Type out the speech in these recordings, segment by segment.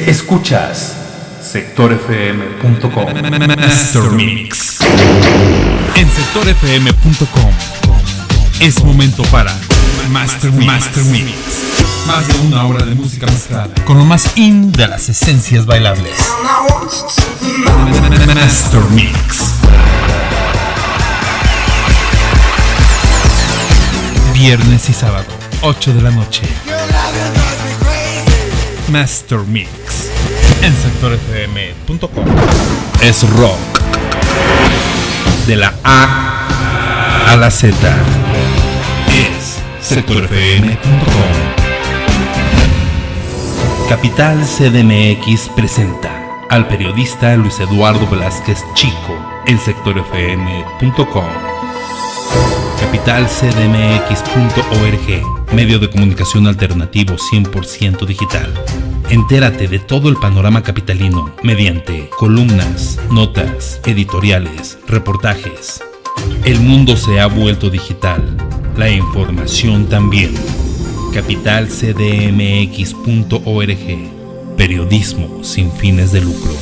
Escuchas sectorfm.com. Master Mix. En sectorfm.com es momento para Master Mix. Más de una hora de música mezclada con lo más in de las esencias bailables. Master Mix. Viernes y sábado, 8 de la noche. Master Mix en sectorfm.com. Es rock de la A a la Z. Es sectorfm.com. Capital CDMX presenta al periodista Luis Eduardo Velázquez Chico en sectorfm.com. capitalcdmx.org, medio de comunicación alternativo 100% digital. Entérate de todo el panorama capitalino mediante columnas, notas, editoriales, reportajes. El mundo se ha vuelto digital, la información también. capitalcdmx.org, periodismo sin fines de lucro.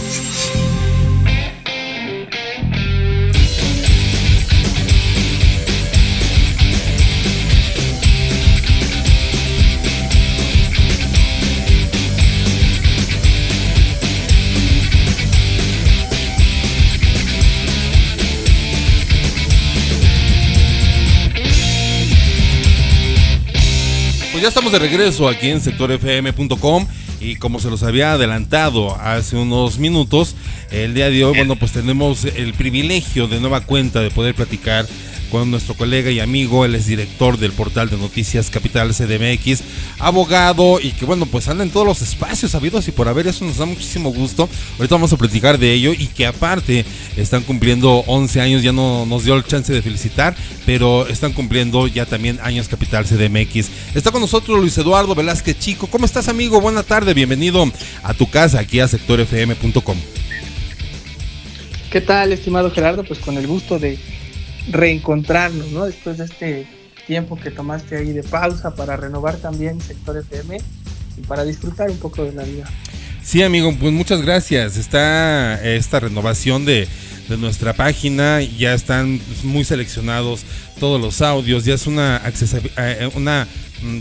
Pues ya estamos de regreso aquí en sectorfm.com y como se los había adelantado hace unos minutos, el día de hoy, bueno, pues tenemos el privilegio de nueva cuenta de poder platicar con nuestro colega y amigo. Él es director del portal de noticias Capital CDMX, abogado y que bueno, pues anda en todos los espacios habidos y por haber. Eso nos da muchísimo gusto. Ahorita vamos a platicar de ello y que aparte están cumpliendo 11 años, ya no nos dio el chance de felicitar, pero están cumpliendo ya también años Capital CDMX. Está con nosotros Luis Eduardo Velázquez Chico. ¿Cómo estás, amigo? Buena tarde, bienvenido a tu casa aquí a sectorfm.com. ¿Qué tal, estimado Gerardo? Pues con el gusto de reencontrarnos, ¿no? Después de este tiempo que tomaste ahí de pausa para renovar también Sector FM y para disfrutar un poco de la vida. Sí, amigo, pues muchas gracias. Está esta renovación de nuestra página, ya están muy seleccionados todos los audios, ya es una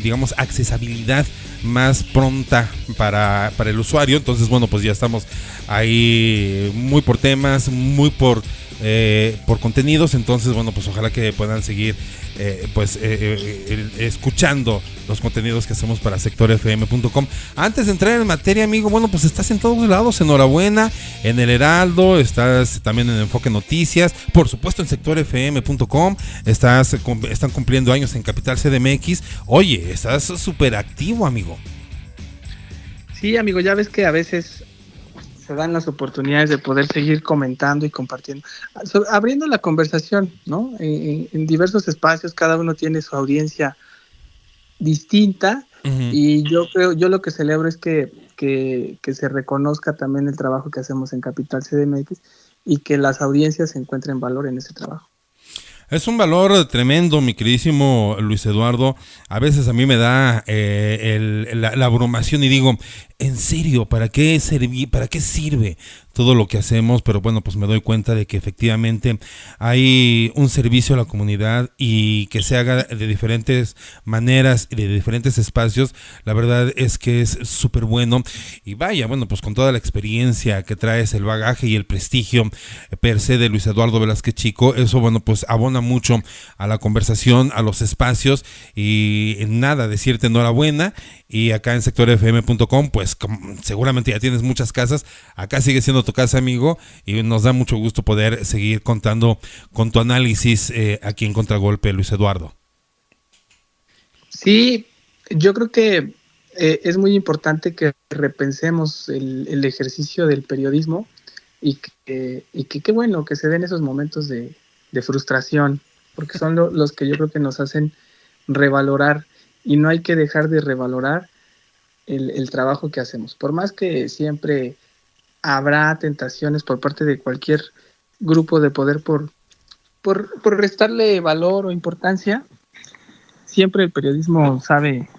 digamos accesibilidad más pronta para el usuario. Entonces bueno, pues ya estamos ahí muy por temas, muy por contenidos. Entonces bueno, pues ojalá que puedan seguir escuchando los contenidos que hacemos para sectorfm.com. Antes de entrar en materia, amigo, bueno, pues estás en todos lados. Enhorabuena, en El Heraldo, estás también en Enfoque Noticias, por supuesto en sectorfm.com, están cumpliendo años en Capital CDMX. Oye, estás súper activo, amigo. Sí, amigo, ya ves que a veces se dan las oportunidades de poder seguir comentando y compartiendo, abriendo la conversación, ¿no? En diversos espacios, cada uno tiene su audiencia distinta. Uh-huh. Y yo lo que celebro es que se reconozca también el trabajo que hacemos en Capital CDMX y que las audiencias encuentren valor en ese trabajo. Es un valor tremendo, mi queridísimo Luis Eduardo. A veces a mí me da la abrumación y digo, en serio, ¿para qué sirve todo lo que hacemos? Pero bueno, pues me doy cuenta de que efectivamente hay un servicio a la comunidad y que se haga de diferentes maneras y de diferentes espacios. La verdad es que es súper bueno. Y vaya, bueno, pues con toda la experiencia que traes, el bagaje y el prestigio per se de Luis Eduardo Velázquez Chico, eso bueno, pues abona mucho a la conversación, a los espacios. Y nada, decirte enhorabuena. Y acá en sectorfm.com, pues seguramente ya tienes muchas casas. Acá sigue siendo tu casa, amigo, y nos da mucho gusto poder seguir contando con tu análisis aquí en Contragolpe, Luis Eduardo. Sí, yo creo que es muy importante que repensemos el ejercicio del periodismo y que qué bueno que se den esos momentos de frustración, porque son los que yo creo que nos hacen revalorar, y no hay que dejar de revalorar el trabajo que hacemos. Por más que siempre habrá tentaciones por parte de cualquier grupo de poder por restarle valor o importancia, siempre el periodismo sabe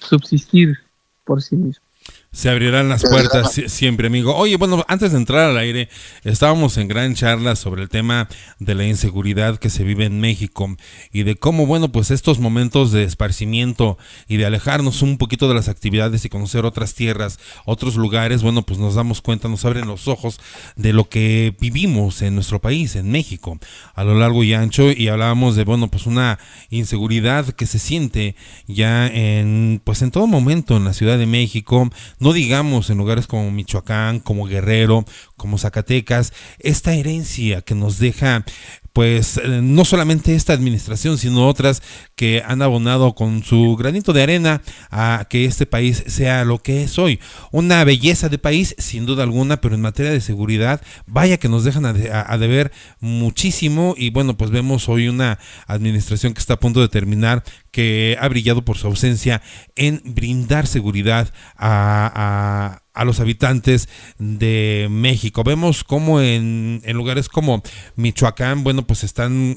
subsistir por sí mismo. Se abrirán las puertas siempre, amigo. Oye, bueno, antes de entrar al aire, estábamos en gran charla sobre el tema de la inseguridad que se vive en México y de cómo, bueno, pues estos momentos de esparcimiento y de alejarnos un poquito de las actividades y conocer otras tierras, otros lugares, bueno, pues nos damos cuenta, nos abren los ojos de lo que vivimos en nuestro país, en México, a lo largo y ancho, y hablábamos de, bueno, pues una inseguridad que se siente ya pues en todo momento en la Ciudad de México, no digamos en lugares como Michoacán, como Guerrero, como Zacatecas, esta herencia que nos deja pues no solamente esta administración, sino otras que han abonado con su granito de arena a que este país sea lo que es hoy. Una belleza de país, sin duda alguna, pero en materia de seguridad, vaya que nos dejan a deber muchísimo. Y bueno, pues vemos hoy una administración que está a punto de terminar, que ha brillado por su ausencia en brindar seguridad a los habitantes de México. Vemos como en lugares como Michoacán, bueno, pues están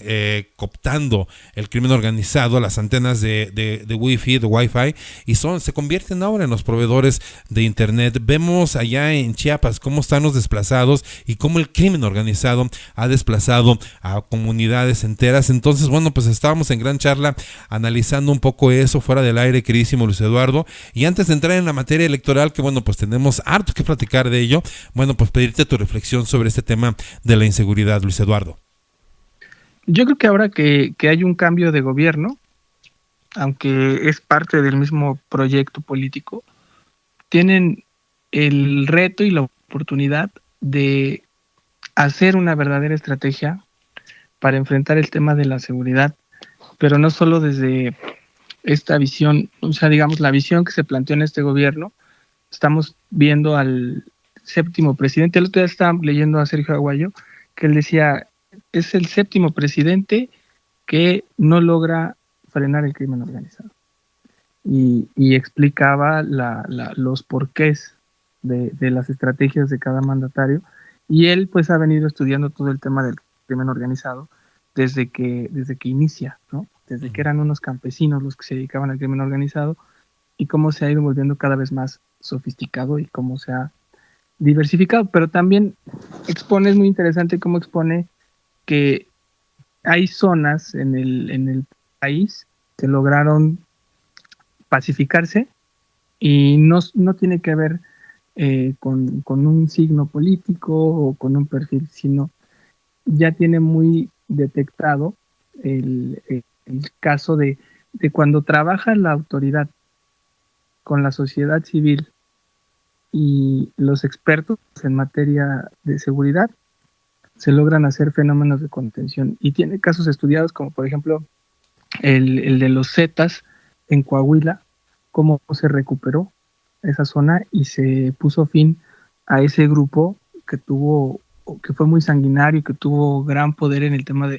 cooptando el crimen organizado, las antenas de Wi-Fi, y se convierten ahora en los proveedores de internet. Vemos allá en Chiapas cómo están los desplazados y cómo el crimen organizado ha desplazado a comunidades enteras. Entonces, bueno, pues estábamos en gran charla analizando un poco eso fuera del aire, queridísimo Luis Eduardo, y antes de entrar en la materia electoral, que bueno, pues tenemos harto que platicar de ello, bueno, pues pedirte tu reflexión sobre este tema de la inseguridad, Luis Eduardo. Yo creo que ahora que hay un cambio de gobierno, aunque es parte del mismo proyecto político, tienen el reto y la oportunidad de hacer una verdadera estrategia para enfrentar el tema de la seguridad, pero no solo desde esta visión, o sea, digamos, la visión que se planteó en este gobierno. Estamos viendo al séptimo presidente. El otro día estaba leyendo a Sergio Aguayo, que él decía, es el séptimo presidente que no logra frenar el crimen organizado. Y explicaba los porqués de las estrategias de cada mandatario. Y él pues ha venido estudiando todo el tema del crimen organizado desde que inicia, ¿no? Desde que eran unos campesinos los que se dedicaban al crimen organizado, y cómo se ha ido volviendo cada vez más sofisticado y cómo se ha diversificado. Pero también es muy interesante cómo expone que hay zonas en el país que lograron pacificarse, y no tiene que ver con un signo político o con un perfil, sino ya tiene muy detectado el caso de cuando trabaja la autoridad con la sociedad civil y los expertos en materia de seguridad, se logran hacer fenómenos de contención. Y tiene casos estudiados como por ejemplo el de los Zetas en Coahuila, cómo se recuperó esa zona y se puso fin a ese grupo que fue muy sanguinario, que tuvo gran poder en el tema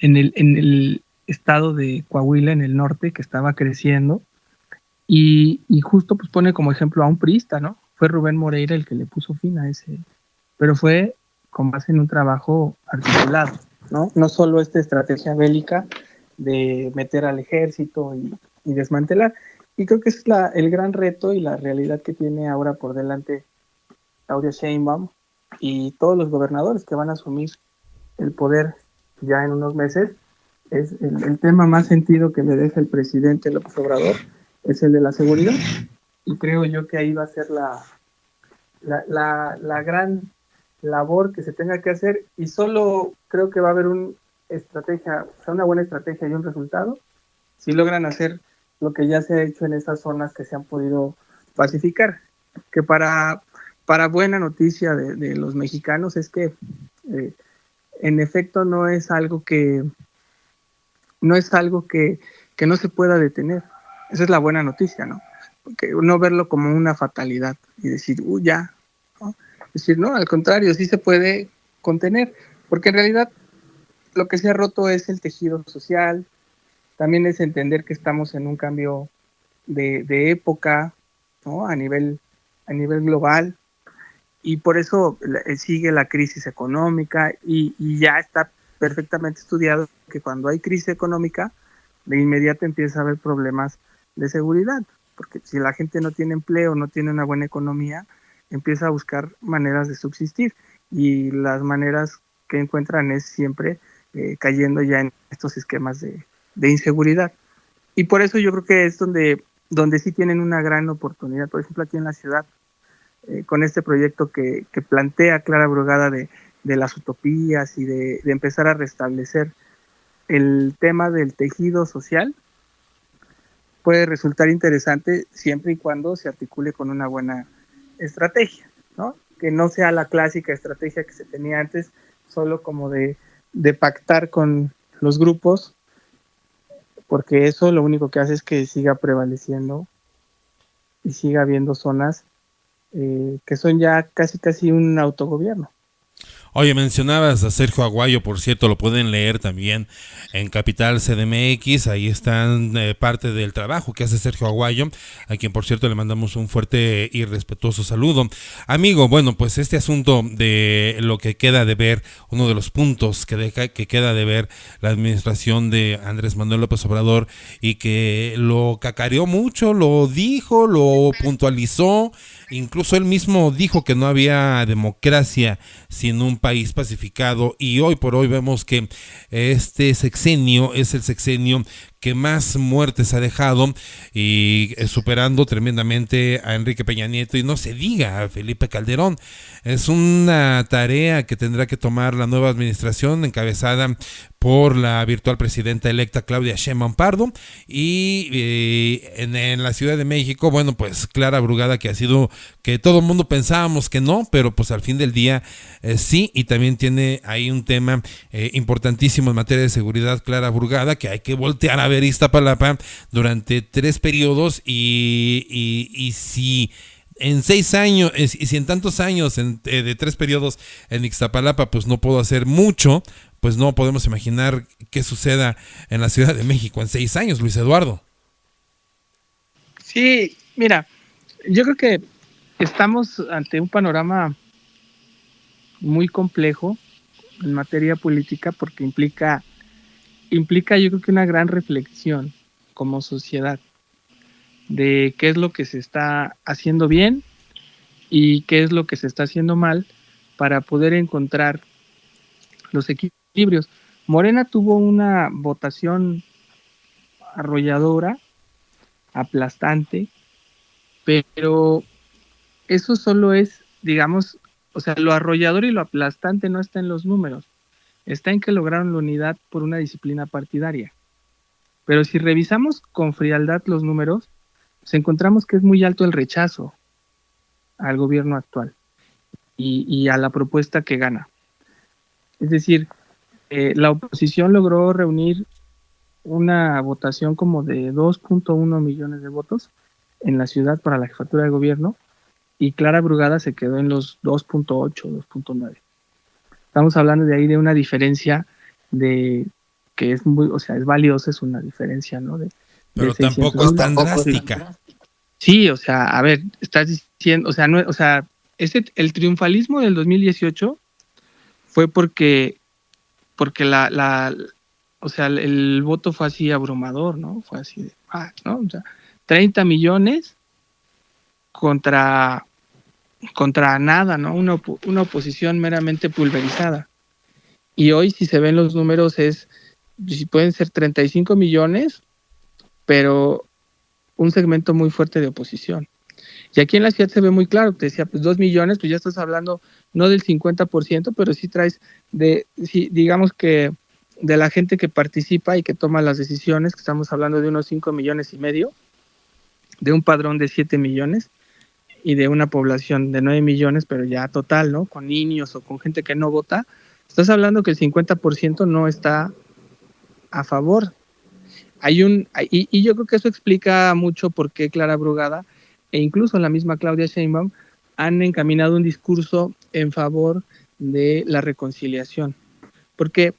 en el estado de Coahuila, en el norte, que estaba creciendo. Y justo pues pone como ejemplo a un priista, ¿no? Fue Rubén Moreira el que le puso fin a ese, pero fue con base en un trabajo articulado, ¿no? No solo esta estrategia bélica de meter al ejército y desmantelar. Y creo que es el gran reto y la realidad que tiene ahora por delante Claudia Sheinbaum y todos los gobernadores que van a asumir el poder ya en unos meses. Es el tema más sentido que le deja el presidente López Obrador, es el de la seguridad, y creo yo que ahí va a ser la gran labor que se tenga que hacer, y solo creo que va a haber una buena estrategia y un resultado si logran hacer lo que ya se ha hecho en esas zonas que se han podido pacificar, que para buena noticia de los mexicanos es que en efecto no es algo que no se pueda detener. Esa es la buena noticia, ¿no? Porque no verlo como una fatalidad y decir, ya, ¿no? Decir, no, al contrario, sí se puede contener, porque en realidad lo que se ha roto es el tejido social, también es entender que estamos en un cambio de época, ¿no? A nivel global, y por eso sigue la crisis económica, y ya está perfectamente estudiado que cuando hay crisis económica, de inmediato empieza a haber problemas de seguridad. porque si la gente no tiene empleo, no tiene una buena economía, empieza a buscar maneras de subsistir, y las maneras que encuentran es siempre cayendo ya en estos esquemas de inseguridad. Y por eso yo creo que es donde sí tienen una gran oportunidad, por ejemplo aquí en la ciudad, con este proyecto que plantea Clara Brugada de las utopías y de empezar a restablecer el tema del tejido social, puede resultar interesante siempre y cuando se articule con una buena estrategia, ¿no? Que no sea la clásica estrategia que se tenía antes, solo como de pactar con los grupos, porque eso lo único que hace es que siga prevaleciendo y siga habiendo zonas que son ya casi un autogobierno. Oye, mencionabas a Sergio Aguayo, por cierto, lo pueden leer también en Capital CDMX, ahí están parte del trabajo que hace Sergio Aguayo, a quien por cierto le mandamos un fuerte y respetuoso saludo. Amigo, bueno, pues este asunto de lo que queda de ver, uno de los puntos que queda de ver la administración de Andrés Manuel López Obrador, y que lo cacareó mucho, lo dijo, lo puntualizó, incluso él mismo dijo que no había democracia sin un país pacificado, y hoy por hoy vemos que este sexenio es el sexenio que más muertes ha dejado, y superando tremendamente a Enrique Peña Nieto, y no se diga a Felipe Calderón. Es una tarea que tendrá que tomar la nueva administración encabezada por la virtual presidenta electa Claudia Sheinbaum Pardo, y en la Ciudad de México, bueno, pues Clara Brugada, que ha sido, que todo el mundo pensábamos que no, pero pues al fin del día sí, y también tiene ahí un tema importantísimo en materia de seguridad, Clara Brugada, que hay que voltear a ver Iztapalapa durante 3 periodos, y si en 6 años, y si en tantos años de 3 periodos en Ixtapalapa pues no puedo hacer mucho, pues no podemos imaginar qué suceda en la Ciudad de México en 6 años, Luis Eduardo. Sí, mira, yo creo que estamos ante un panorama muy complejo en materia política, porque implica yo creo que una gran reflexión como sociedad de qué es lo que se está haciendo bien y qué es lo que se está haciendo mal, para poder encontrar los equilibrios. Morena tuvo una votación arrolladora, aplastante, pero eso solo es, digamos, o sea, lo arrollador y lo aplastante no está en los números, está en que lograron la unidad por una disciplina partidaria. Pero si revisamos con frialdad los números, pues encontramos que es muy alto el rechazo al gobierno actual y a la propuesta que gana. Es decir, la oposición logró reunir una votación como de 2.1 millones de votos en la ciudad para la jefatura de gobierno, y Clara Brugada se quedó en los 2.8, 2.9. Estamos hablando de ahí de una diferencia de que es muy, o sea, es valiosa, es una diferencia, ¿no? Pero tampoco es tan drástica. Sí, o sea, a ver, estás diciendo, o sea, no, o sea, el triunfalismo del 2018 fue porque o sea, el voto fue así abrumador, ¿no? Fue así de, ¿no? O sea, 30 millones contra nada, ¿no? Una oposición meramente pulverizada. Y hoy, si se ven los números, si pueden ser 35 millones, pero un segmento muy fuerte de oposición. Y aquí en la ciudad se ve muy claro, te decía, pues 2 millones, pues ya estás hablando no del 50%, pero sí traes sí, digamos que de la gente que participa y que toma las decisiones, que estamos hablando de unos 5 millones y medio, de un padrón de 7 millones y de una población de 9 millones, pero ya total, ¿no? Con niños o con gente que no vota, estás hablando que el 50% no está a favor. Y yo creo que eso explica mucho por qué Clara Brugada e incluso la misma Claudia Sheinbaum han encaminado un discurso en favor de la reconciliación, porque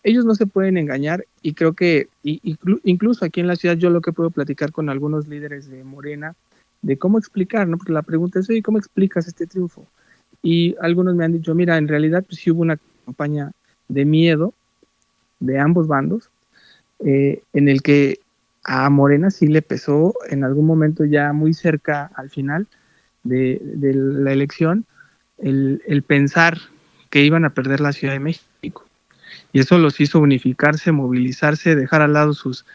ellos no se pueden engañar, y creo que incluso aquí en la ciudad yo lo que puedo platicar con algunos líderes de Morena de cómo explicar, ¿no? Porque la pregunta es, oye, ¿cómo explicas este triunfo? Y algunos me han dicho, mira, en realidad pues sí hubo una campaña de miedo de ambos bandos, en el que a Morena sí le pesó en algún momento ya muy cerca al final de la elección el pensar que iban a perder la Ciudad de México. Y eso los hizo unificarse, movilizarse, dejar al lado sus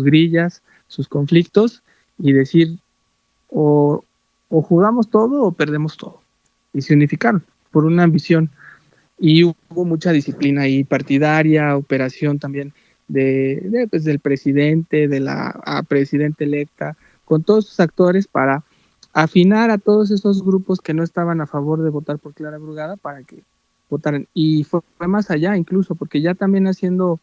grillas, sus conflictos y decir o jugamos todo o perdemos todo. Y se unificaron por una ambición. Y hubo mucha disciplina ahí partidaria, operación también pues, del presidente, de la presidenta electa, con todos sus actores para afinar a todos esos grupos que no estaban a favor de votar por Clara Brugada para que votaran. Y fue más allá incluso, porque ya también haciendo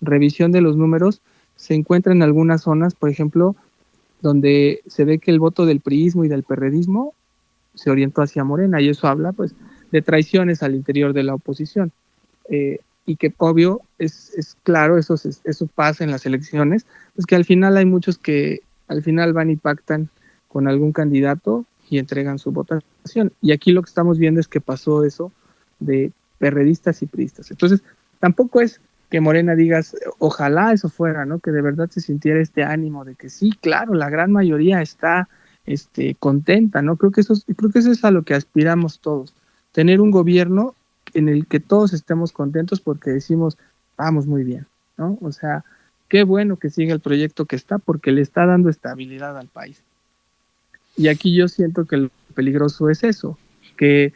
revisión de los números, se encuentran algunas zonas, por ejemplo, donde se ve que el voto del priismo y del perredismo se orientó hacia Morena, y eso habla pues de traiciones al interior de la oposición. Y que obvio es claro, eso pasa en las elecciones, pues que al final hay muchos que al final van y pactan con algún candidato y entregan su votación. Y aquí lo que estamos viendo es que pasó eso de perredistas y priistas. Entonces, tampoco es que Morena digas, ojalá eso fuera, ¿no? Que de verdad se sintiera este ánimo de que sí, claro, la gran mayoría está contenta, ¿no? Creo que eso es a lo que aspiramos todos, tener un gobierno en el que todos estemos contentos porque decimos, vamos muy bien, ¿no? O sea, qué bueno que siga el proyecto que está porque le está dando estabilidad al país. Y aquí yo siento que lo peligroso es eso, que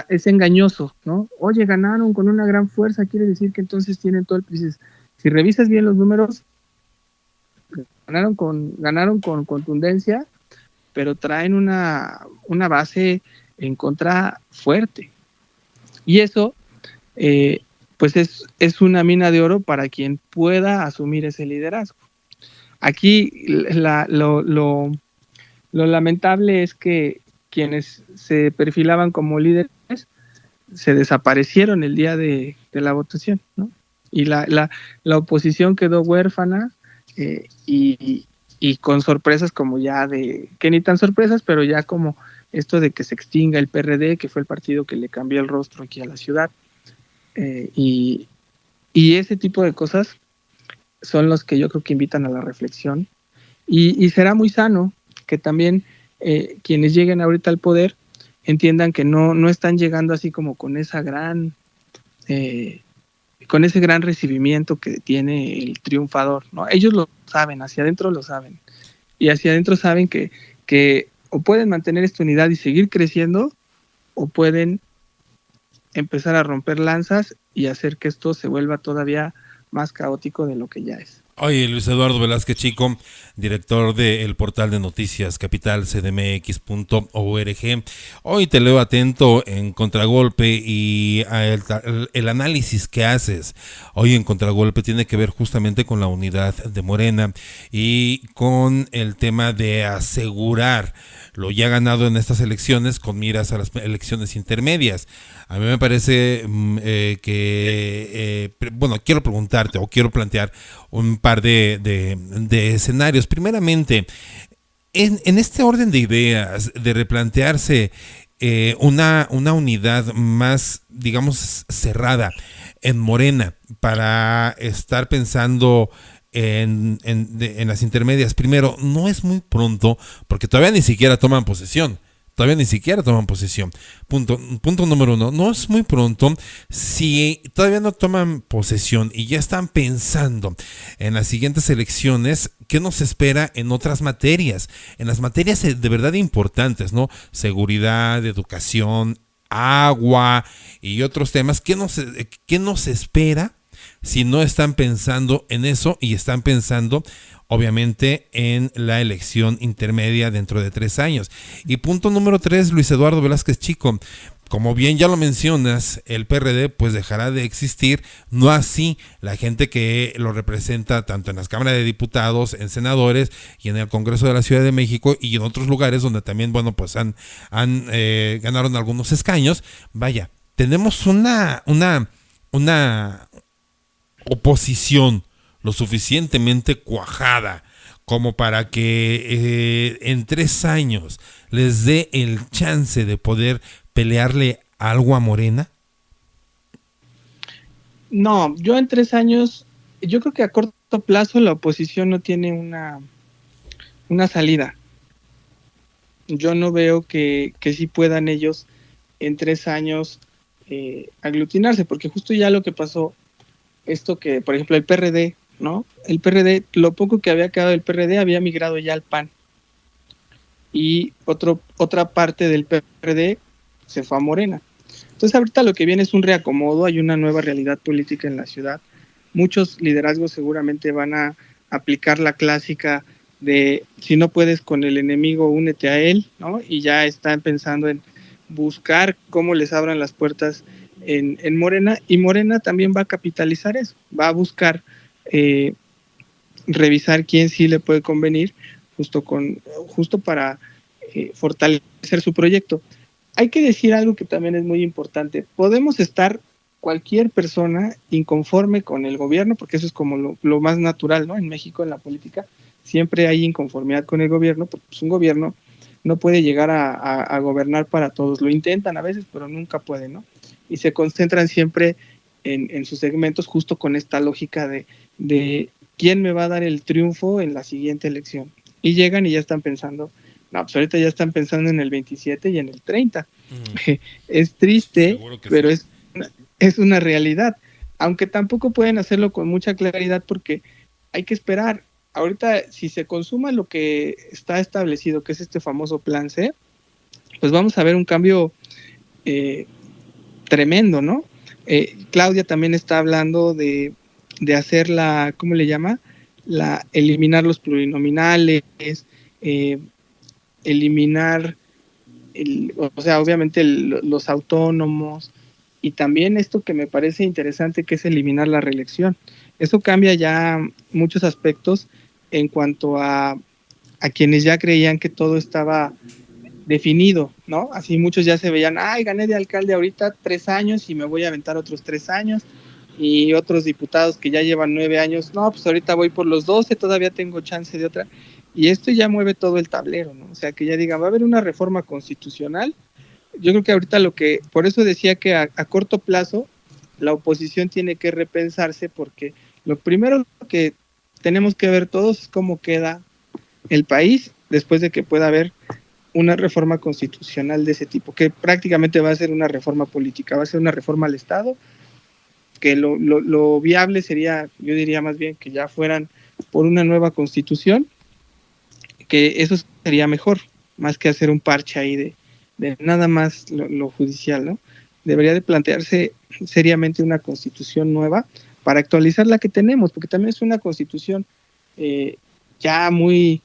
es engañoso, ¿no? Oye, ganaron con una gran fuerza, quiere decir que entonces tienen todo el país. Si revisas bien los números, ganaron con contundencia, pero traen una base en contra fuerte. Y eso, pues es una mina de oro para quien pueda asumir ese liderazgo. Aquí lo lamentable es que quienes se perfilaban como líderes se desaparecieron el día de la votación, ¿no? Y la oposición quedó huérfana y con sorpresas como ya que ni tan sorpresas, pero ya como esto de que se extinga el PRD, que fue el partido que le cambió el rostro aquí a la ciudad. Y ese tipo de cosas son los que yo creo que invitan a la reflexión. Y será muy sano que también quienes lleguen ahorita al poder entiendan que no están llegando así como con esa con ese gran recibimiento que tiene el triunfador, ¿no? Ellos lo saben, hacia adentro lo saben. Y hacia adentro saben que o pueden mantener esta unidad y seguir creciendo, o pueden empezar a romper lanzas y hacer que esto se vuelva todavía más caótico de lo que ya es. Oye, Luis Eduardo Velázquez Chico, director del portal de noticias capitalcdmx.org. Hoy te leo atento en Contragolpe y el análisis que haces hoy en Contragolpe tiene que ver justamente con la unidad de Morena y con el tema de asegurar lo ya ganado en estas elecciones con miras a las elecciones intermedias. A mí me parece bueno, quiero preguntarte o quiero plantear un par de escenarios. Primeramente, en este orden de ideas, de replantearse una unidad más, digamos, cerrada en Morena para estar pensando en las intermedias. Primero, no es muy pronto porque todavía ni siquiera toman posesión. Punto número uno, no es muy pronto si todavía no toman posesión y ya están pensando en las siguientes elecciones, ¿qué nos espera en otras materias? En las materias de verdad importantes, ¿no? Seguridad, educación, agua y otros temas. ¿Qué nos espera si no están pensando en eso y están pensando obviamente en la elección intermedia dentro de 3 años? Y punto número 3, Luis Eduardo Velázquez Chico, como bien ya lo mencionas, el PRD pues dejará de existir, no así la gente que lo representa tanto en las cámaras de diputados, en senadores y en el Congreso de la Ciudad de México y en otros lugares donde también, bueno, pues ganaron algunos escaños. Vaya, tenemos una oposición lo suficientemente cuajada como para que en 3 años les dé el chance de poder pelearle algo a Morena? No, yo en 3 años, yo creo que a corto plazo la oposición no tiene una salida. Yo no veo que sí puedan ellos en 3 años aglutinarse, porque justo ya lo que pasó, esto que, por ejemplo, el PRD, ¿no? El PRD, lo poco que había quedado del PRD había migrado ya al PAN. Y otra parte del PRD se fue a Morena. Entonces ahorita lo que viene es un reacomodo, hay una nueva realidad política en la ciudad. Muchos liderazgos seguramente van a aplicar la clásica de si no puedes con el enemigo, únete a él, ¿no? Y ya están pensando en buscar cómo les abran las puertas en Morena, y Morena también va a capitalizar eso, va a buscar revisar quién sí le puede convenir justo para fortalecer su proyecto. Hay que decir algo que también es muy importante. Podemos estar cualquier persona inconforme con el gobierno, porque eso es como lo más natural, ¿no? En México, en la política, siempre hay inconformidad con el gobierno, porque pues, un gobierno no puede llegar a gobernar para todos. Lo intentan a veces, pero nunca pueden, ¿no? Y se concentran siempre en sus segmentos, justo con esta lógica de quién me va a dar el triunfo en la siguiente elección. Y llegan y ya están pensando, no, pues ahorita ya están pensando en el 27 y en el 30. Es triste, pero sí. es una realidad. Aunque tampoco pueden hacerlo con mucha claridad porque hay que esperar. Ahorita, si se consuma lo que está establecido, que es este famoso plan C, pues vamos a ver un cambio tremendo, ¿no? Claudia también está hablando de hacer la, ¿cómo le llama? Eliminar los plurinominales, eliminar, o sea, obviamente los autónomos, y también esto que me parece interesante, que es eliminar la reelección. Eso cambia ya muchos aspectos en cuanto a quienes ya creían que todo estaba definido, ¿no? Así muchos ya se veían, ay, gané de alcalde ahorita 3 años y me voy a aventar otros 3 años, y otros diputados que ya llevan 9 años, no, pues ahorita voy por los 12, todavía tengo chance de otra, y esto ya mueve todo el tablero, ¿no? O sea, que ya digan, va a haber una reforma constitucional. Yo creo que ahorita por eso decía que a corto plazo la oposición tiene que repensarse, porque lo primero que tenemos que ver todos es cómo queda el país después de que pueda haber una reforma constitucional de ese tipo, que prácticamente va a ser una reforma política, va a ser una reforma al Estado, que lo viable sería, yo diría más bien que ya fueran por una nueva constitución, que eso sería mejor, más que hacer un parche ahí de nada más lo judicial, ¿no? Debería de plantearse seriamente una constitución nueva para actualizar la que tenemos, porque también es una constitución ya muy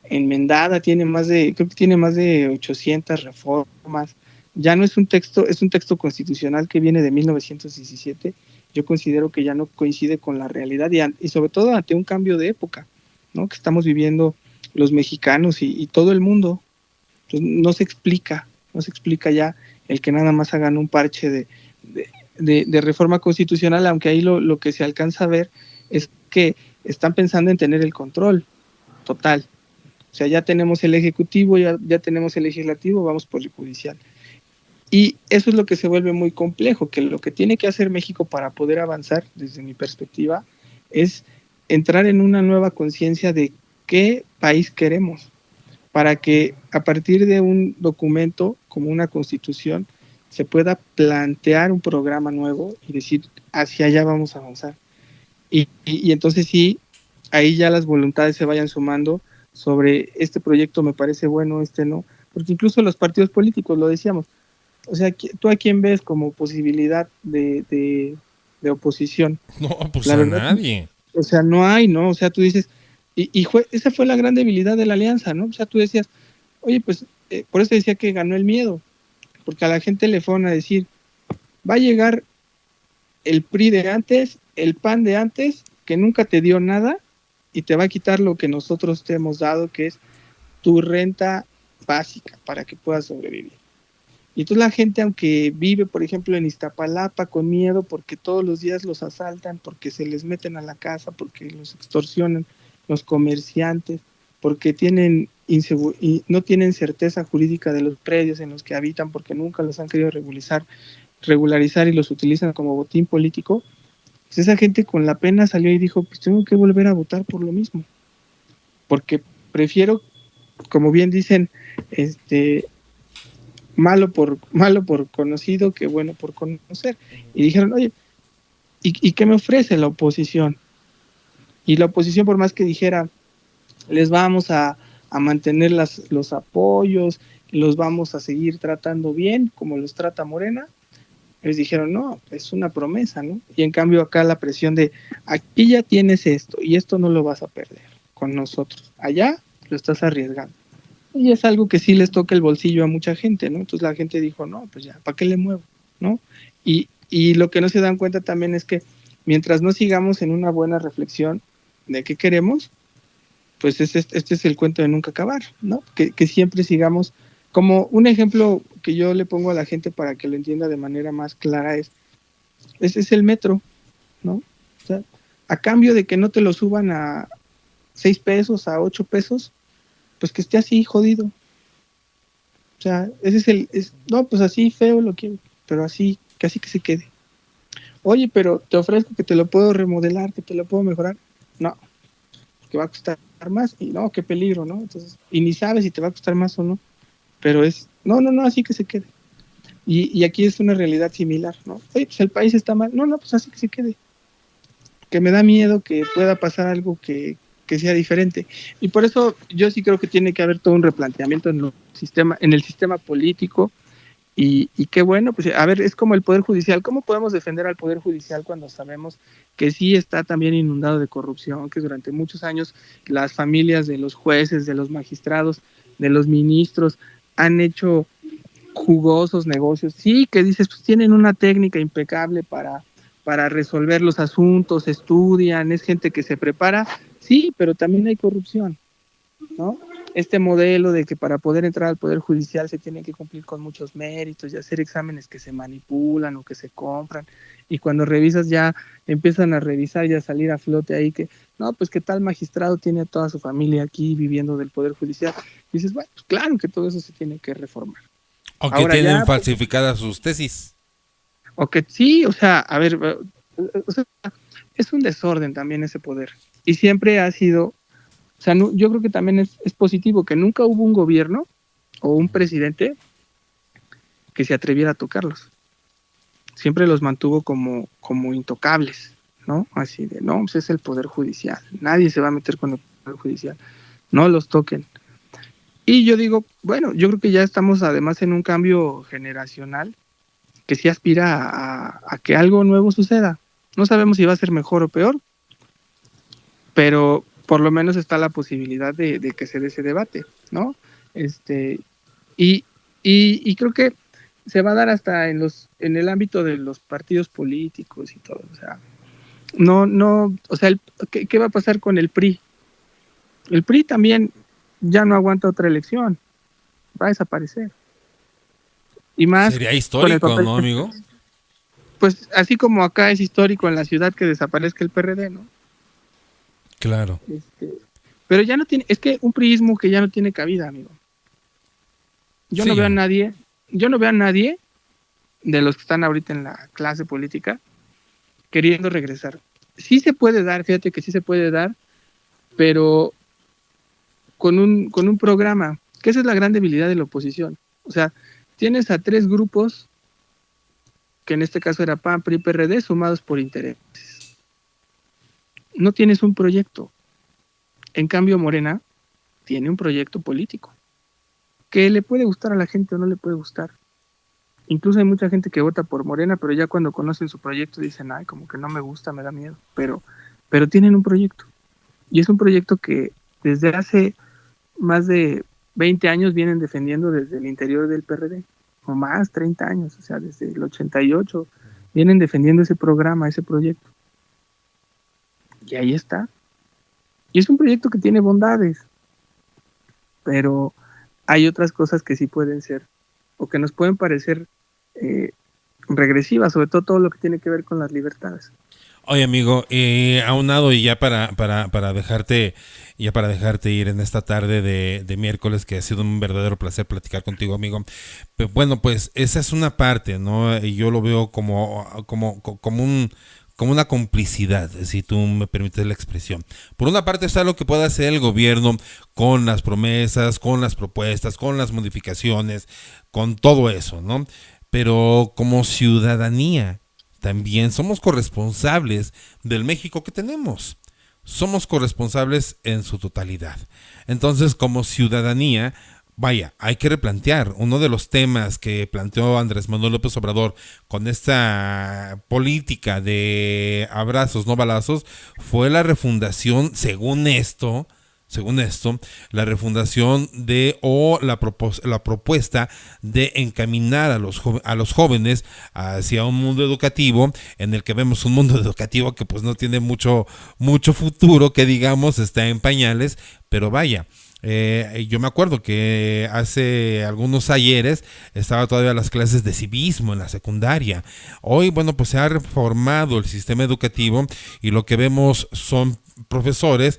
enmendada, creo que tiene más de 800 reformas. Ya no es un texto, es un texto constitucional que viene de 1917. Yo considero que ya no coincide con la realidad y sobre todo ante un cambio de época, ¿no? Que estamos viviendo los mexicanos y todo el mundo. Entonces, no se explica ya el que nada más hagan un parche de reforma constitucional, aunque ahí lo que se alcanza a ver es que están pensando en tener el control total. O sea, ya tenemos el ejecutivo, ya tenemos el legislativo, vamos por el judicial. Y eso es lo que se vuelve muy complejo, que lo que tiene que hacer México para poder avanzar, desde mi perspectiva, es entrar en una nueva conciencia de qué país queremos, para que a partir de un documento como una constitución se pueda plantear un programa nuevo y decir, hacia allá vamos a avanzar. Y entonces sí, ahí ya las voluntades se vayan sumando sobre este proyecto me parece bueno, este no, porque incluso los partidos políticos, lo decíamos, o sea, ¿tú a quién ves como posibilidad de oposición? No, pues la a verdad, nadie. O sea, no hay, ¿no? O sea, tú dices, esa fue la gran debilidad de la alianza, ¿no? O sea, tú decías, oye, pues, por eso decía que ganó el miedo, porque a la gente le fueron a decir, va a llegar el PRI de antes, el PAN de antes, que nunca te dio nada, y te va a quitar lo que nosotros te hemos dado, que es tu renta básica para que puedas sobrevivir. Y entonces la gente, aunque vive, por ejemplo, en Iztapalapa con miedo porque todos los días los asaltan, porque se les meten a la casa, porque los extorsionan los comerciantes, porque no tienen certeza jurídica de los predios en los que habitan, porque nunca los han querido regularizar y los utilizan como botín político, pues esa gente con la pena salió y dijo, pues tengo que volver a votar por lo mismo, porque prefiero, como bien dicen, malo por conocido que bueno por conocer. Y dijeron, oye, ¿y qué me ofrece la oposición? Y la oposición, por más que dijera, les vamos a mantener los apoyos, los vamos a seguir tratando bien, como los trata Morena, les dijeron, no, es una promesa, ¿no? Y en cambio acá la presión de, aquí ya tienes esto, y esto no lo vas a perder con nosotros. Allá lo estás arriesgando. Y es algo que sí les toca el bolsillo a mucha gente, ¿no? Entonces la gente dijo, no, pues ya, ¿para qué le muevo? ¿No? Y lo que no se dan cuenta también es que mientras no sigamos en una buena reflexión de qué queremos, pues este es el cuento de nunca acabar, ¿no? Que siempre sigamos, como un ejemplo que yo le pongo a la gente para que lo entienda de manera más clara es el metro, ¿no? O sea, a cambio de que no te lo suban a 6 pesos, a 8 pesos, pues que esté así jodido. O sea, ese es no, pues así feo lo quiero, pero así, casi que se quede. Oye, pero te ofrezco que te lo puedo remodelar, que te lo puedo mejorar. No, que va a costar más, y no, qué peligro, ¿no? Entonces, y ni sabes si te va a costar más o no, pero no, así que se quede. Y aquí es una realidad similar, ¿no? Oye, pues el país está mal, no, pues así que se quede. Que me da miedo que pueda pasar algo que sea diferente. Y por eso yo sí creo que tiene que haber todo un replanteamiento en el sistema político. Y qué bueno, pues a ver, es como el Poder Judicial. ¿Cómo podemos defender al Poder Judicial cuando sabemos que sí está también inundado de corrupción, que durante muchos años las familias de los jueces, de los magistrados, de los ministros han hecho jugosos negocios? Sí, que dices, pues tienen una técnica impecable para resolver los asuntos, estudian, es gente que se prepara, sí, pero también hay corrupción, ¿no? Este modelo de que para poder entrar al Poder Judicial se tiene que cumplir con muchos méritos y hacer exámenes que se manipulan o que se compran, y cuando revisas ya empiezan a revisar y a salir a flote ahí que, no, pues que tal magistrado tiene a toda su familia aquí viviendo del Poder Judicial. Y dices, bueno, pues claro que todo eso se tiene que reformar. O que ahora tienen ya falsificadas sus tesis. O que sí, o sea, a ver, o sea, es un desorden también ese poder. Y siempre ha sido, o sea, yo creo que también es positivo que nunca hubo un gobierno o un presidente que se atreviera a tocarlos. Siempre los mantuvo como intocables, ¿no? Así de, no, pues es el Poder Judicial. Nadie se va a meter con el Poder Judicial. No los toquen. Y yo digo, bueno, yo creo que ya estamos además en un cambio generacional que sí aspira a que algo nuevo suceda. No sabemos si va a ser mejor o peor, pero por lo menos está la posibilidad de que se dé ese debate, ¿no? Y creo que se va a dar hasta en el ámbito de los partidos políticos y todo. O sea, o sea, ¿qué va a pasar con el PRI? El PRI también ya no aguanta otra elección, va a desaparecer. Y más sería histórico, ¿no, amigo? Pues así como acá es histórico en la ciudad que desaparezca el PRD, ¿no? Claro. Pero ya no tiene, es que un priismo que ya no tiene cabida, amigo. Yo no veo a nadie de los que están ahorita en la clase política queriendo regresar. Sí se puede dar, fíjate que sí se puede dar, pero con un programa, que esa es la gran debilidad de la oposición. O sea, tienes a 3 grupos, que en este caso era PAN, PRI, PRD, sumados por intereses. No tienes un proyecto. En cambio, Morena tiene un proyecto político que le puede gustar a la gente o no le puede gustar. Incluso hay mucha gente que vota por Morena, pero ya cuando conocen su proyecto dicen, ay, como que no me gusta, me da miedo. Pero tienen un proyecto. Y es un proyecto que desde hace más de 20 años vienen defendiendo desde el interior del PRD, o más, 30 años, o sea, desde el 88, vienen defendiendo ese programa, ese proyecto. Y ahí está. Y es un proyecto que tiene bondades, pero hay otras cosas que sí pueden ser, o que nos pueden parecer regresivas, sobre todo lo que tiene que ver con las libertades. Oye, amigo, aunado y ya para dejarte ir en esta tarde de miércoles, que ha sido un verdadero placer platicar contigo, amigo. Pero bueno, pues esa es una parte, ¿no? Y yo lo veo como como una complicidad, si tú me permites la expresión. Por una parte está lo que puede hacer el gobierno con las promesas, con las propuestas, con las modificaciones, con todo eso, ¿no? Pero como ciudadanía también somos corresponsables del México que tenemos. Somos corresponsables en su totalidad. Entonces, como ciudadanía, vaya, hay que replantear. Uno de los temas que planteó Andrés Manuel López Obrador con esta política de abrazos, no balazos, fue la refundación, según esto, la refundación de o la propuesta de encaminar a los jóvenes hacia un mundo educativo en el que vemos un mundo educativo que pues no tiene mucho futuro, que digamos está en pañales, pero vaya. Yo me acuerdo que hace algunos ayeres estaba todavía las clases de civismo en la secundaria. Hoy, bueno, pues se ha reformado el sistema educativo y lo que vemos son profesores,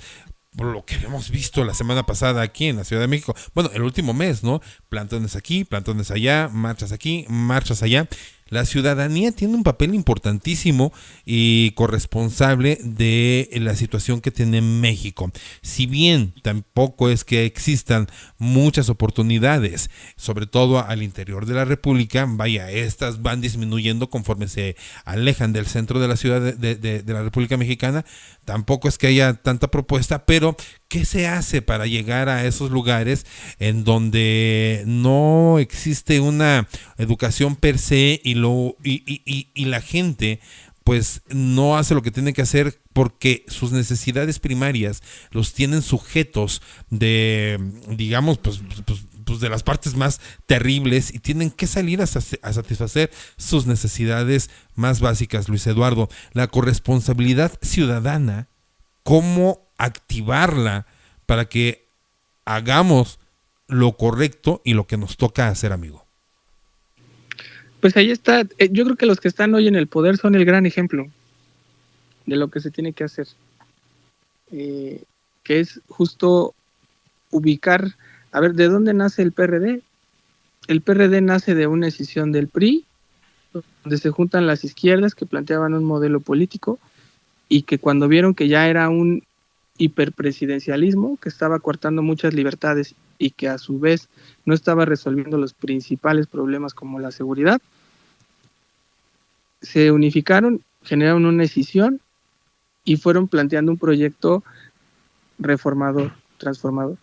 por lo que hemos visto la semana pasada aquí en la Ciudad de México, bueno, el último mes, ¿no? Plantones aquí, plantones allá, marchas aquí, marchas allá. La ciudadanía tiene un papel importantísimo y corresponsable de la situación que tiene México. Si bien tampoco es que existan muchas oportunidades, sobre todo al interior de la República, vaya, estas van disminuyendo conforme se alejan del centro de la ciudad de la República Mexicana. Tampoco es que haya tanta propuesta, pero ¿qué se hace para llegar a esos lugares en donde no existe una educación per se y la gente pues no hace lo que tiene que hacer porque sus necesidades primarias los tienen sujetos de, digamos, pues de las partes más terribles y tienen que salir a satisfacer sus necesidades más básicas, Luis Eduardo? La corresponsabilidad ciudadana, ¿cómo activarla para que hagamos lo correcto y lo que nos toca hacer, amigo? Pues ahí está. Yo creo que los que están hoy en el poder son el gran ejemplo de lo que se tiene que hacer, que es justo ubicar, a ver, ¿de dónde nace el PRD? El PRD nace de una decisión del PRI, donde se juntan las izquierdas que planteaban un modelo político y que cuando vieron que ya era un hiperpresidencialismo, que estaba coartando muchas libertades y que a su vez no estaba resolviendo los principales problemas como la seguridad, se unificaron, generaron una decisión y fueron planteando un proyecto reformador, transformador.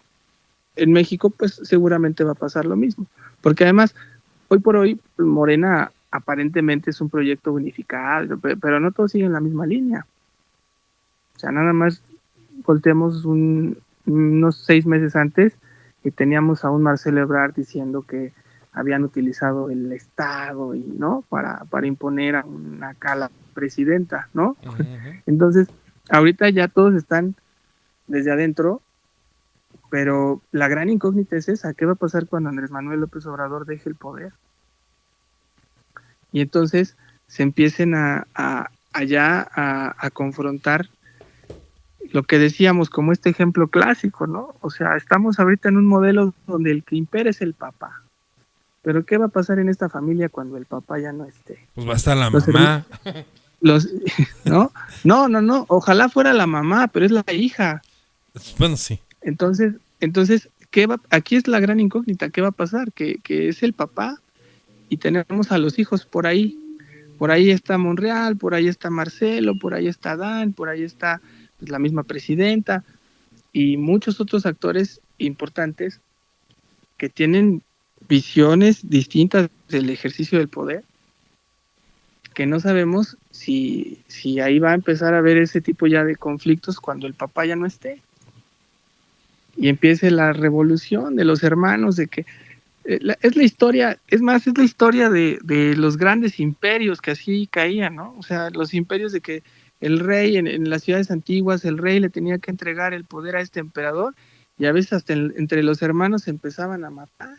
En México, pues seguramente va a pasar lo mismo, porque además, hoy por hoy, Morena aparentemente es un proyecto unificado, pero no todos siguen la misma línea. O sea, nada más volteemos unos 6 meses antes y teníamos a un Marcelo Ebrard diciendo que habían utilizado el Estado y no para imponer a una cala presidenta, ¿no? Uh-huh. Entonces, ahorita ya todos están desde adentro, pero la gran incógnita es esa: ¿qué va a pasar cuando Andrés Manuel López Obrador deje el poder? Y entonces se empiecen a confrontar lo que decíamos como este ejemplo clásico, ¿no? O sea, estamos ahorita en un modelo donde el que impera es el papá. Pero ¿qué va a pasar en esta familia cuando el papá ya no esté? Pues va a estar la mamá. ¿No? No, ojalá fuera la mamá, pero es la hija. Bueno, sí. Entonces, aquí es la gran incógnita, ¿qué va a pasar? Que es el papá y tenemos a los hijos por ahí. Por ahí está Monreal, por ahí está Marcelo, por ahí está Dan, por ahí está pues, la misma presidenta y muchos otros actores importantes que tienen visiones distintas del ejercicio del poder, que no sabemos si ahí va a empezar a haber ese tipo ya de conflictos cuando el papá ya no esté. Y empiece la revolución de los hermanos, de que es la historia de los grandes imperios que así caían, ¿no? O sea, los imperios de que el rey en las ciudades antiguas, el rey le tenía que entregar el poder a este emperador y a veces hasta entre los hermanos se empezaban a matar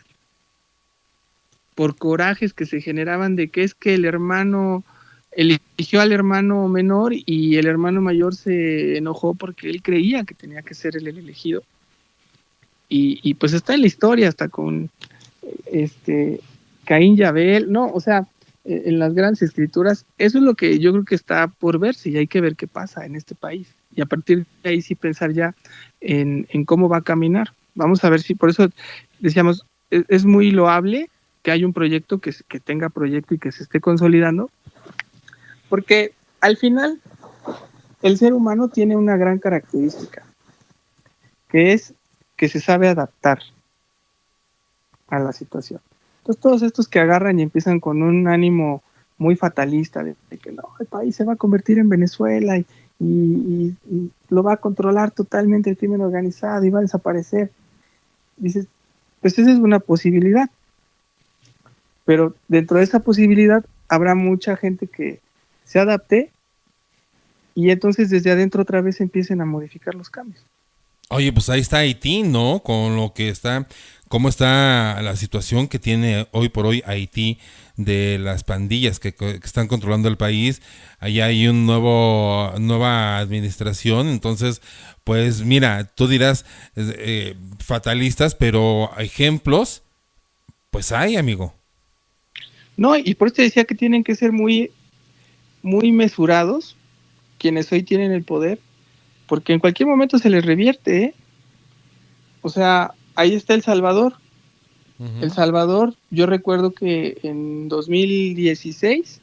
por corajes que se generaban de que es que el hermano eligió al hermano menor y el hermano mayor se enojó porque él creía que tenía que ser el elegido. Y pues está en la historia hasta con Caín y Abel, no, o sea, en las grandes escrituras, eso es lo que yo creo que está por verse y hay que ver qué pasa en este país. Y a partir de ahí sí pensar ya en cómo va a caminar. Vamos a ver si, por eso decíamos, es muy loable que haya un proyecto que tenga proyecto y que se esté consolidando, porque al final el ser humano tiene una gran característica, que es que se sabe adaptar a la situación. Entonces todos estos que agarran y empiezan con un ánimo muy fatalista de que no, el país se va a convertir en Venezuela y lo va a controlar totalmente el crimen organizado y va a desaparecer. Dices, pues esa es una posibilidad, pero dentro de esa posibilidad habrá mucha gente que se adapte y entonces desde adentro otra vez empiecen a modificar los cambios. Oye, pues ahí está Haití, ¿no? Con lo que está, cómo está la situación que tiene hoy por hoy Haití de las pandillas que están controlando el país. Allá hay nueva administración, entonces, pues mira, tú dirás fatalistas, pero ejemplos, pues hay, amigo. No, y por eso te decía que tienen que ser muy, muy mesurados quienes hoy tienen el poder, porque en cualquier momento se les revierte, ¿eh? O sea, ahí está El Salvador. Uh-huh. El Salvador, yo recuerdo que en 2016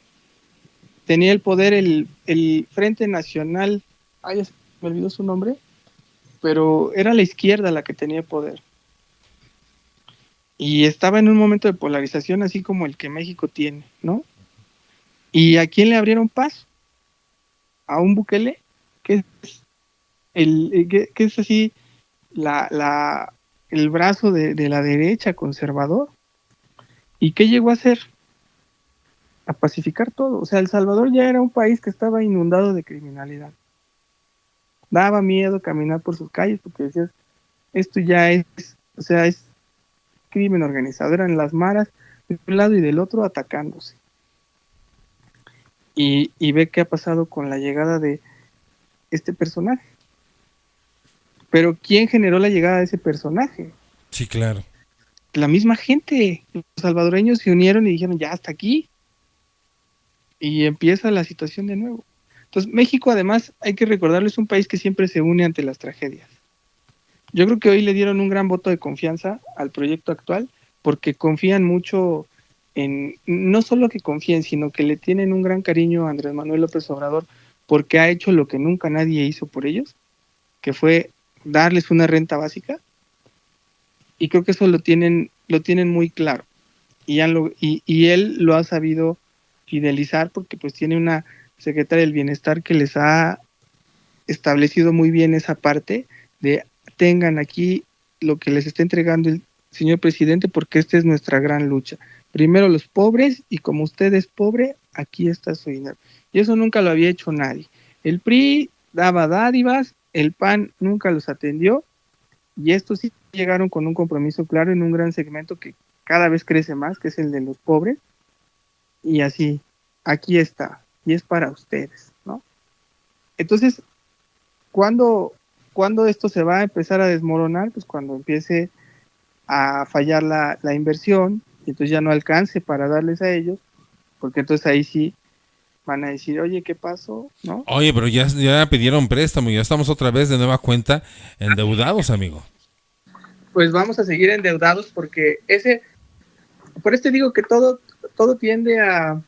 tenía el poder el Frente Nacional, ya se me olvidó su nombre, pero era la izquierda la que tenía poder. Y estaba en un momento de polarización así como el que México tiene, ¿no? ¿Y a quién le abrieron paso? A un Bukele, que es, que es así el brazo de la derecha conservador. ¿Y qué llegó a hacer? A pacificar todo. O sea, El Salvador ya era un país que estaba inundado de criminalidad. Daba miedo caminar por sus calles porque decías, esto ya es, o sea, es crimen organizado. Eran las maras de un lado y del otro atacándose. Y ve qué ha pasado con la llegada de este personaje. Pero ¿quién generó la llegada de ese personaje? Sí, claro. La misma gente. Los salvadoreños se unieron y dijeron, ya hasta aquí. Y empieza la situación de nuevo. Entonces, México, además, hay que recordarlo, es un país que siempre se une ante las tragedias. Yo creo que hoy le dieron un gran voto de confianza al proyecto actual, porque confían mucho en, no solo que confíen, sino que le tienen un gran cariño a Andrés Manuel López Obrador, porque ha hecho lo que nunca nadie hizo por ellos, que fue darles una renta básica, y creo que eso lo tienen muy claro. Y él lo ha sabido fidelizar porque pues tiene una secretaria del bienestar que les ha establecido muy bien esa parte de tengan aquí lo que les está entregando el señor presidente porque esta es nuestra gran lucha. Primero los pobres y como usted es pobre, aquí está su dinero. Y eso nunca lo había hecho nadie. El PRI daba dádivas, el PAN nunca los atendió y estos sí llegaron con un compromiso claro en un gran segmento que cada vez crece más, que es el de los pobres. Y así, aquí está, y es para ustedes, ¿no? Entonces, ¿cuándo esto se va a empezar a desmoronar? Pues cuando empiece a fallar la inversión, y entonces ya no alcance para darles a ellos, porque entonces ahí sí van a decir, oye, ¿qué pasó? ¿No? Oye, pero ya pidieron préstamo, ya estamos otra vez de nueva cuenta endeudados, amigo. Pues vamos a seguir endeudados porque por eso te digo que todo tiende a...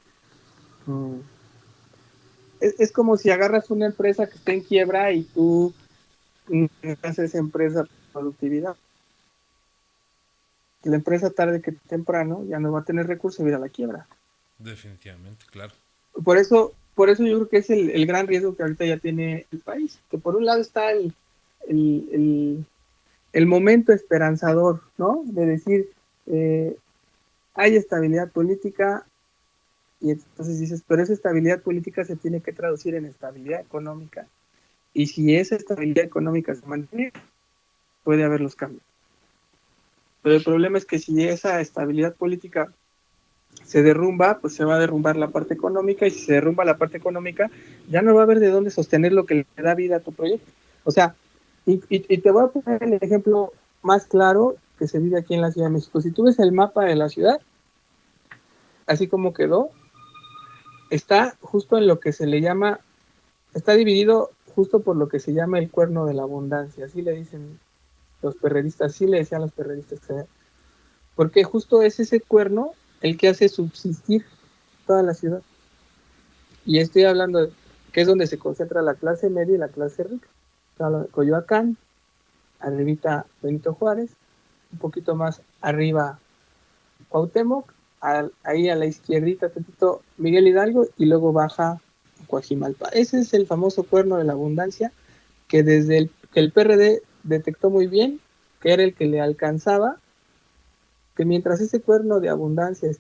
Es como si agarras una empresa que está en quiebra y tú haces empresa productividad. La empresa tarde que temprano ya no va a tener recursos y ir a la quiebra. Definitivamente, claro. Por eso yo creo que es el gran riesgo que ahorita ya tiene el país. Que por un lado está el momento esperanzador, ¿no? De decir, hay estabilidad política y entonces dices, pero esa estabilidad política se tiene que traducir en estabilidad económica. Y si esa estabilidad económica se mantiene, puede haber los cambios. Pero el problema es que si esa estabilidad política se derrumba, pues se va a derrumbar la parte económica, y si se derrumba la parte económica, ya no va a haber de dónde sostener lo que le da vida a tu proyecto. O sea, y te voy a poner el ejemplo más claro que se vive aquí en la Ciudad de México. Si tú ves el mapa de la ciudad, así como quedó, está justo en lo que se le llama, está dividido justo por lo que se llama el cuerno de la abundancia, así le dicen los perredistas, así le decían los perredistas, porque justo es ese cuerno el que hace subsistir toda la ciudad. Y estoy hablando de que es donde se concentra la clase media y la clase rica. Coyoacán, arribita Benito Juárez, un poquito más arriba Cuauhtémoc, ahí a la izquierdita tantito Miguel Hidalgo y luego baja Coajimalpa. Ese es el famoso cuerno de la abundancia que desde que el PRD detectó muy bien que era el que le alcanzaba, que mientras ese cuerno de abundancia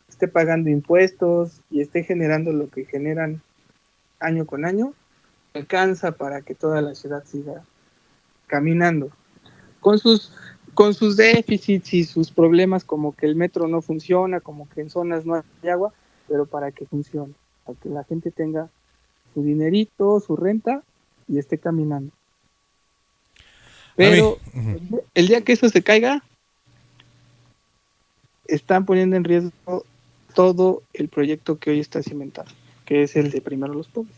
esté pagando impuestos y esté generando lo que generan año con año, alcanza para que toda la ciudad siga caminando. Con sus déficits y sus problemas, como que el metro no funciona, como que en zonas no hay agua, pero para que funcione, para que la gente tenga su dinerito, su renta y esté caminando. Pero el día que eso se caiga, están poniendo en riesgo todo el proyecto que hoy está cimentado, que es el de Primero los Pobres.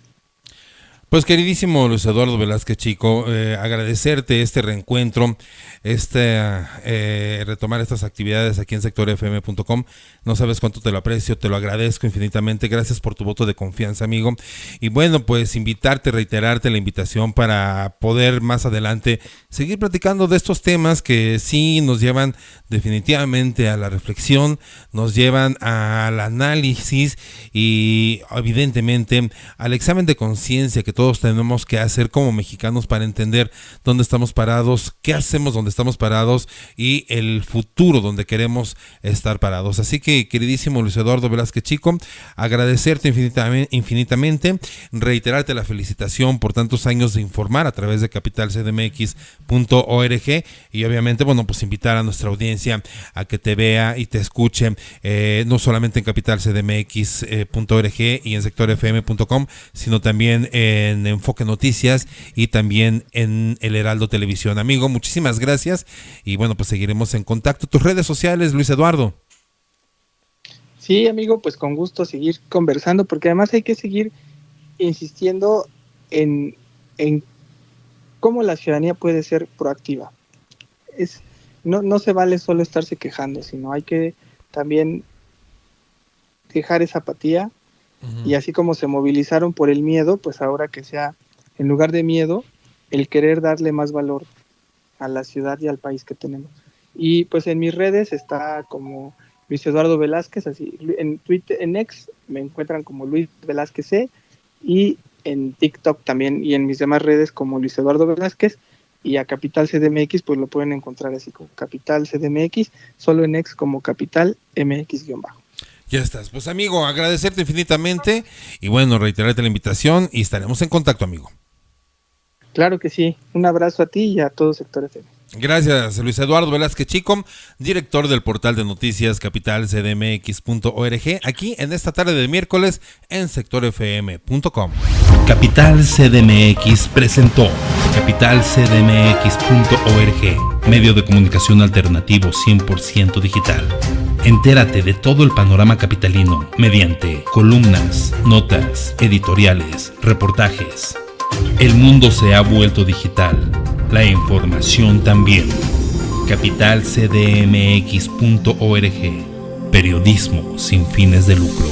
Pues queridísimo Luis Eduardo Velázquez Chico, agradecerte este reencuentro, retomar estas actividades aquí en sectorfm.com. No sabes cuánto te lo aprecio, te lo agradezco infinitamente. Gracias por tu voto de confianza, amigo. Y bueno, pues invitarte, reiterarte la invitación para poder más adelante seguir platicando de estos temas que sí nos llevan definitivamente a la reflexión, nos llevan al análisis y evidentemente al examen de conciencia que todos tenemos que hacer como mexicanos para entender dónde estamos parados, qué hacemos donde estamos parados y el futuro donde queremos estar parados. Así que, queridísimo Luis Eduardo Velázquez Chico, agradecerte infinitamente, reiterarte la felicitación por tantos años de informar a través de capitalcdmx.org y obviamente, bueno, pues invitar a nuestra audiencia a que te vea y te escuche, no solamente en capitalcdmx.org y en sectorfm.com, sino también en Enfoque Noticias y también en El Heraldo Televisión. Amigo, muchísimas gracias y bueno, pues seguiremos en contacto. Tus redes sociales, Luis Eduardo. Sí, amigo, pues con gusto seguir conversando, porque además hay que seguir insistiendo en cómo la ciudadanía puede ser proactiva. No se vale solo estarse quejando, sino hay que también dejar esa apatía. Y así como se movilizaron por el miedo, pues ahora que sea, en lugar de miedo, el querer darle más valor a la ciudad y al país que tenemos. Y pues en mis redes está como Luis Eduardo Velázquez, así en Twitter, en X me encuentran como Luis Velázquez C, y en TikTok también, y en mis demás redes como Luis Eduardo Velázquez, y a Capital CDMX pues lo pueden encontrar así como Capital CDMX, solo en X como Capital MX-bajo. Ya estás. Pues amigo, agradecerte infinitamente y bueno, reiterarte la invitación y estaremos en contacto, amigo. Claro que sí. Un abrazo a ti y a todo Sector FM. Gracias, Luis Eduardo Velázquez Chico, director del portal de noticias capitalcdmx.org, aquí en esta tarde de miércoles en sectorfm.com. Capital CDMX presentó capitalcdmx.org, medio de comunicación alternativo 100% digital. Entérate de todo el panorama capitalino mediante columnas, notas, editoriales, reportajes. El mundo se ha vuelto digital, la información también. capitalcdmx.org, periodismo sin fines de lucro.